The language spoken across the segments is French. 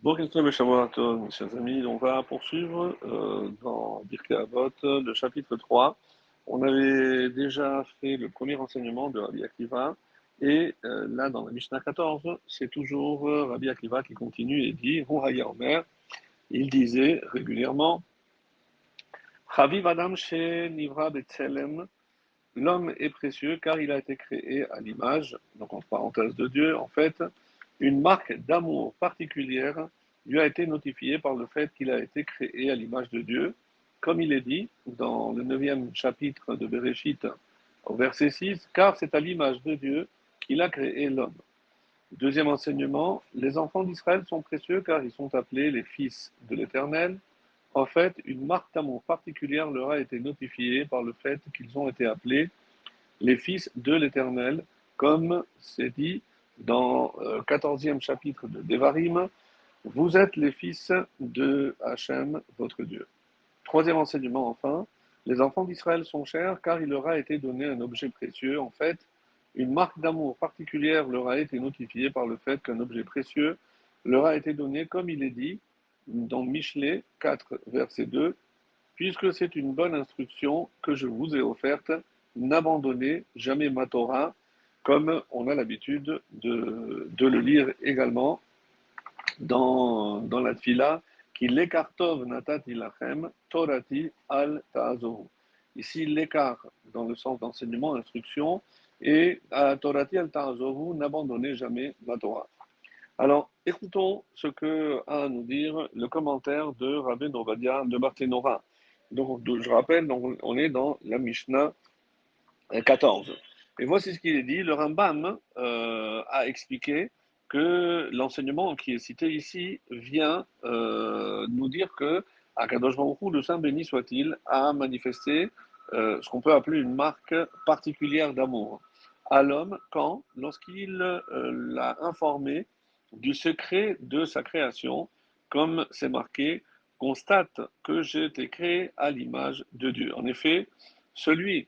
Bon, Christophe et Shavuot, mes chers amis, on va poursuivre dans Pirkei Avot, le chapitre 3. On avait déjà fait le premier enseignement de Rabbi Akiva, et là, dans la Mishnah 14, c'est toujours Rabbi Akiva qui continue et dit, Hu Haya Omer, il disait régulièrement, Chaviv Adam she Nivra B'Tselem, l'homme est précieux car il a été créé à l'image, donc entre parenthèses de Dieu, en fait, une marque d'amour particulière lui a été notifiée par le fait qu'il a été créé à l'image de Dieu, comme il est dit dans le 9e chapitre de Bereshit, au verset 6, car c'est à l'image de Dieu qu'il a créé l'homme. Deuxième enseignement, les enfants d'Israël sont précieux car ils sont appelés les fils de l'Éternel. En fait, une marque d'amour particulière leur a été notifiée par le fait qu'ils ont été appelés les fils de l'Éternel, comme c'est dit dans le 14e chapitre de Devarim, vous êtes les fils de Hachem, votre Dieu. Troisième enseignement enfin, les enfants d'Israël sont chers car il leur a été donné un objet précieux. En fait, une marque d'amour particulière leur a été notifiée par le fait qu'un objet précieux leur a été donné, comme il est dit dans Michelet 4, verset 2, puisque c'est une bonne instruction que je vous ai offerte, n'abandonnez jamais ma Torah, comme on a l'habitude de le lire également dans la Tfila, qui l'écartov natati lachem, torati al ta'azohu. Ici, l'écart dans le sens d'enseignement, instruction, et torati al ta'azohu, n'abandonnez jamais ma Torah. Alors, écoutons ce que a à nous dire le commentaire de Rabbi Ovadia de Barthénora. Donc, je rappelle, donc, on est dans la Mishnah 14. Et voici ce qu'il est dit. Le Rambam a expliqué que l'enseignement qui est cité ici vient nous dire que Akadosh Baruch Hu, le Saint béni soit-il, a manifesté ce qu'on peut appeler une marque particulière d'amour à l'homme quand, lorsqu'il l'a informé du secret de sa création, comme c'est marqué, constate que j'ai été créé à l'image de Dieu. En effet, celui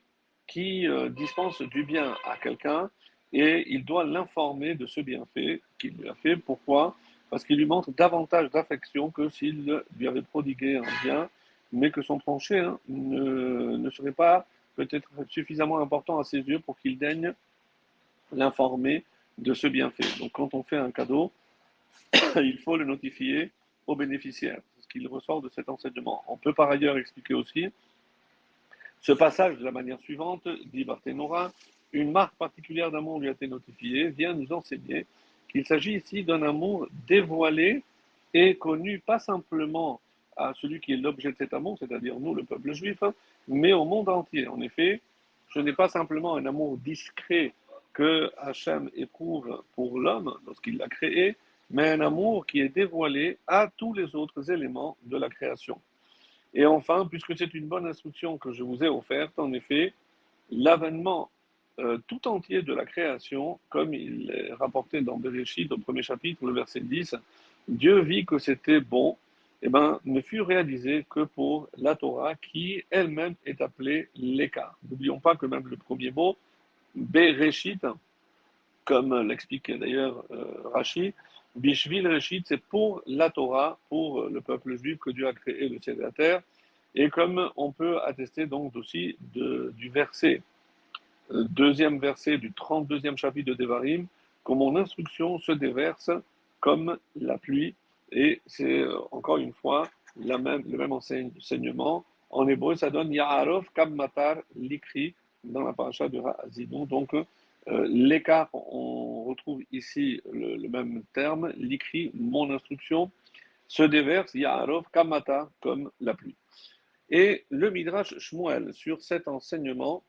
qui dispense du bien à quelqu'un et il doit l'informer de ce bienfait qu'il lui a fait. Pourquoi? Parce qu'il lui montre davantage d'affection que s'il lui avait prodigué un bien, mais que son tranché ne serait pas peut-être suffisamment important à ses yeux pour qu'il daigne l'informer de ce bienfait. Donc quand on fait un cadeau, il faut le notifier au bénéficiaire. C'est ce qu'il ressort de cet enseignement. On peut par ailleurs expliquer aussi ce passage de la manière suivante, dit Barthénora, une marque particulière d'amour lui a été notifiée, vient nous enseigner qu'il s'agit ici d'un amour dévoilé et connu pas simplement à celui qui est l'objet de cet amour, c'est-à-dire nous, le peuple juif, mais au monde entier. En effet, ce n'est pas simplement un amour discret que Hachem éprouve pour l'homme lorsqu'il l'a créé, mais un amour qui est dévoilé à tous les autres éléments de la création. Et enfin, puisque c'est une bonne instruction que je vous ai offerte, en effet, l'avènement tout entier de la création, comme il est rapporté dans Bereshit au premier chapitre, le verset 10, Dieu vit que c'était bon, et ben, ne fut réalisé que pour la Torah, qui elle-même est appelée l'écart. N'oublions pas que même le premier mot, Bereshit, comme l'explique d'ailleurs Rashi, Bishvil Reshit, c'est pour la Torah, pour le peuple juif que Dieu a créé le ciel et la terre. Et comme on peut attester donc aussi du verset, deuxième verset du 32e chapitre de Devarim, que mon instruction se déverse comme la pluie. Et c'est encore une fois le même enseignement. En hébreu, ça donne Ya'arov Kam Matar Likri dans la paracha de Ha'azidon. Donc, l'écart, on retrouve ici le même terme, Likri, mon instruction, se déverse Ya'arov Kam Matar, comme la pluie. Et le Midrash Shmuel, sur cet enseignement,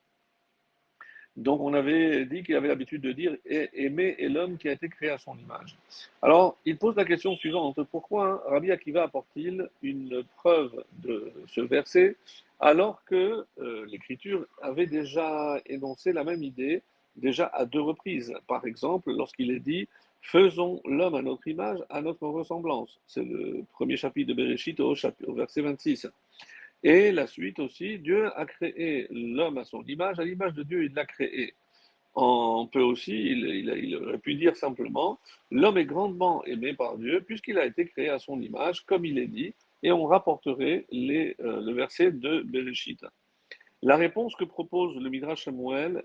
donc on avait dit qu'il avait l'habitude de dire aimer est l'homme qui a été créé à son image. Alors il pose la question suivante, pourquoi Rabbi Akiva apporte-t-il une preuve de ce verset alors que l'Écriture avait déjà énoncé la même idée déjà à deux reprises. Par exemple, lorsqu'il est dit faisons l'homme à notre image, à notre ressemblance. C'est le premier chapitre de Bereshit au verset 26. Et la suite aussi, Dieu a créé l'homme à son image de Dieu, il l'a créé. On peut aussi, il aurait pu dire simplement, l'homme est grandement aimé par Dieu puisqu'il a été créé à son image, comme il est dit, et on rapporterait le verset de Bereshit. La réponse que propose le Midrash Samuel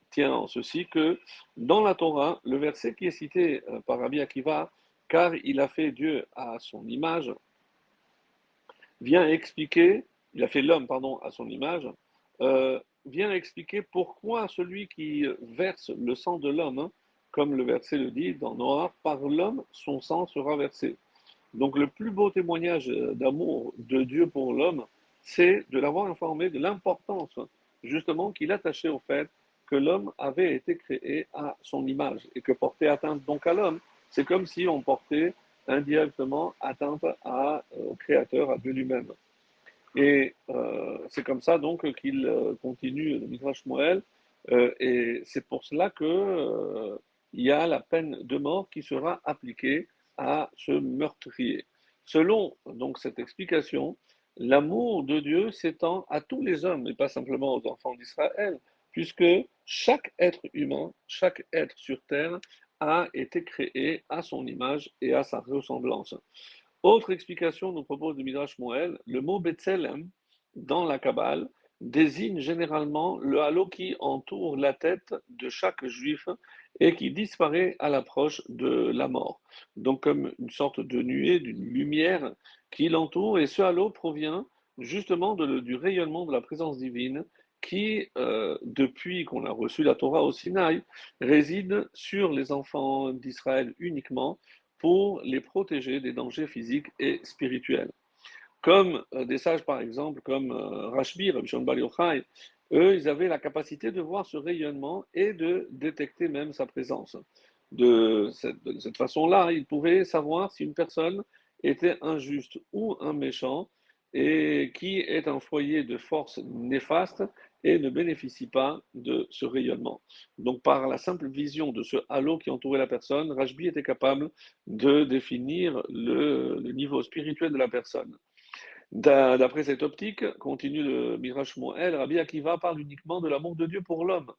tient en ceci que dans la Torah, le verset qui est cité par Rabbi Akiva, car il a fait Dieu à son image, vient expliquer, il a fait l'homme, pardon, à son image, vient expliquer pourquoi celui qui verse le sang de l'homme, hein, comme le verset le dit dans Noir, par l'homme, son sang sera versé. Donc le plus beau témoignage d'amour de Dieu pour l'homme, c'est de l'avoir informé de l'importance justement qu'il attachait au fait que l'homme avait été créé à son image et que porter atteinte donc à l'homme, c'est comme si on portait indirectement atteinte au Créateur, à Dieu lui-même. Et c'est comme ça donc qu'il continue le Midrash Moël, et c'est pour cela que il y a la peine de mort qui sera appliquée à ce meurtrier. Selon donc cette explication, l'amour de Dieu s'étend à tous les hommes et pas simplement aux enfants d'Israël, puisque chaque être humain, chaque être sur terre a été créé à son image et à sa ressemblance. Autre explication nous propose le Midrash Moël, le mot Betselem dans la Kabbale désigne généralement le halo qui entoure la tête de chaque juif et qui disparaît à l'approche de la mort. Donc comme une sorte de nuée, d'une lumière qui l'entoure, et ce halo provient justement du rayonnement de la présence divine qui, depuis qu'on a reçu la Torah au Sinaï, réside sur les enfants d'Israël uniquement pour les protéger des dangers physiques et spirituels. Comme des sages, par exemple, comme Rashbi, Rabbi Shimon Bar Yochai, eux, ils avaient la capacité de voir ce rayonnement et de détecter même sa présence. De cette façon-là, ils pouvaient savoir si une personne était injuste ou un méchant et qui est un foyer de force néfaste et ne bénéficie pas de ce rayonnement. Donc, par la simple vision de ce halo qui entourait la personne, Rashbi était capable de définir le niveau spirituel de la personne. D'après cette optique, continue le Midrash Moël, Rabbi Akiva parle uniquement de l'amour de Dieu pour l'homme,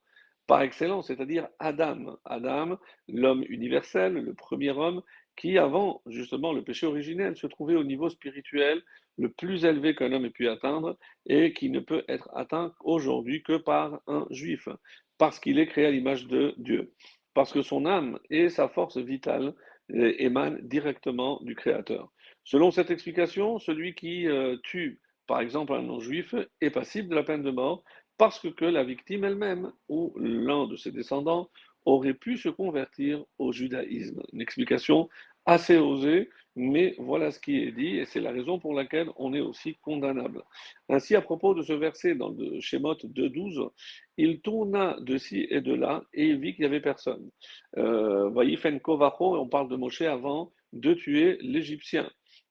par excellence, c'est-à-dire Adam. Adam, l'homme universel, le premier homme, qui avant justement le péché originel se trouvait au niveau spirituel le plus élevé qu'un homme ait pu atteindre et qui ne peut être atteint aujourd'hui que par un juif, parce qu'il est créé à l'image de Dieu, parce que son âme et sa force vitale émanent directement du Créateur. Selon cette explication, celui qui tue, par exemple, un non-juif est passible de la peine de mort parce que la victime elle-même ou l'un de ses descendants aurait pu se convertir au judaïsme. Une explication assez osée, mais voilà ce qui est dit et c'est la raison pour laquelle on est aussi condamnable. Ainsi, à propos de ce verset dans le Shemot 2.12, il tourna de ci et de là et il vit qu'il n'y avait personne. Vaïfen Kovacho, on parle de Moshe avant de tuer l'Égyptien.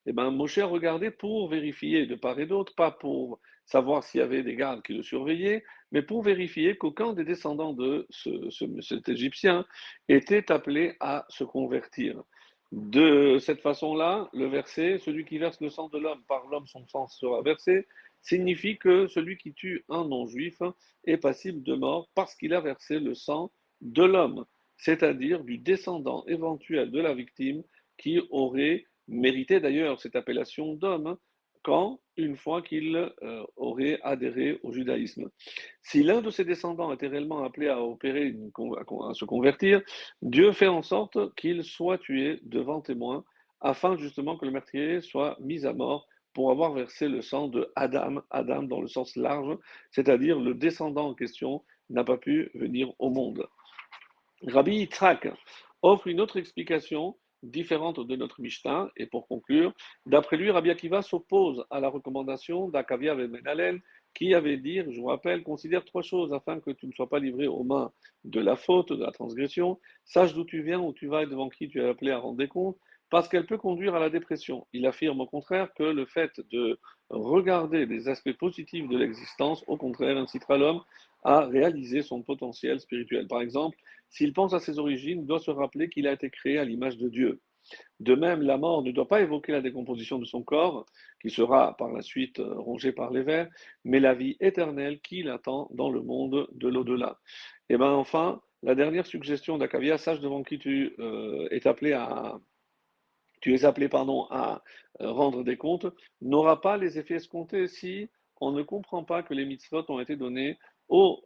Eh ben, Moshe a regardé pour vérifier de part et d'autre, pas pour savoir s'il y avait des gardes qui le surveillaient, mais pour vérifier qu'aucun des descendants de cet Égyptien était appelé à se convertir. De cette façon-là, le verset, celui qui verse le sang de l'homme, par l'homme son sang sera versé, signifie que celui qui tue un non-juif est passible de mort parce qu'il a versé le sang de l'homme, c'est-à-dire du descendant éventuel de la victime qui aurait mérité d'ailleurs cette appellation d'homme quand, une fois qu'il aurait adhéré au judaïsme. Si l'un de ses descendants était réellement appelé à opérer, à se convertir, Dieu fait en sorte qu'il soit tué devant témoin, afin justement que le meurtrier soit mis à mort pour avoir versé le sang de Adam, Adam dans le sens large, c'est-à-dire le descendant en question n'a pas pu venir au monde. Rabbi Yitzhak offre une autre explication différente de notre Mishnah, et pour conclure, d'après lui, Rabbi Akiva s'oppose à la recommandation d'Akavia et Menalel, qui avait dit, je vous rappelle, considère trois choses afin que tu ne sois pas livré aux mains de la faute, de la transgression, sache d'où tu viens, où tu vas et devant qui tu es appelé à rendre des comptes, parce qu'elle peut conduire à la dépression. Il affirme au contraire que le fait de regarder les aspects positifs de l'existence, au contraire, incitera l'homme à réaliser son potentiel spirituel. Par exemple, s'il pense à ses origines, il doit se rappeler qu'il a été créé à l'image de Dieu. De même, la mort ne doit pas évoquer la décomposition de son corps, qui sera par la suite rongé par les vers, mais la vie éternelle qui l'attend dans le monde de l'au-delà. Et bien enfin, la dernière suggestion d'Akavia, sache devant qui tu es appelé pardon, à rendre des comptes, n'aura pas les effets escomptés si on ne comprend pas que les mitzvot ont été donnés aux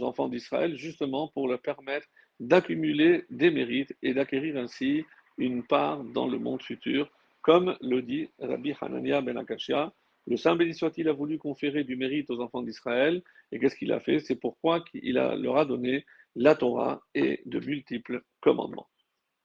enfants d'Israël justement pour leur permettre d'accumuler des mérites et d'acquérir ainsi une part dans le monde futur, comme le dit Rabbi Hanania ben Akashia. Le Saint béni soit-il a voulu conférer du mérite aux enfants d'Israël, et qu'est-ce qu'il a fait? C'est pourquoi leur a donné la Torah et de multiples commandements.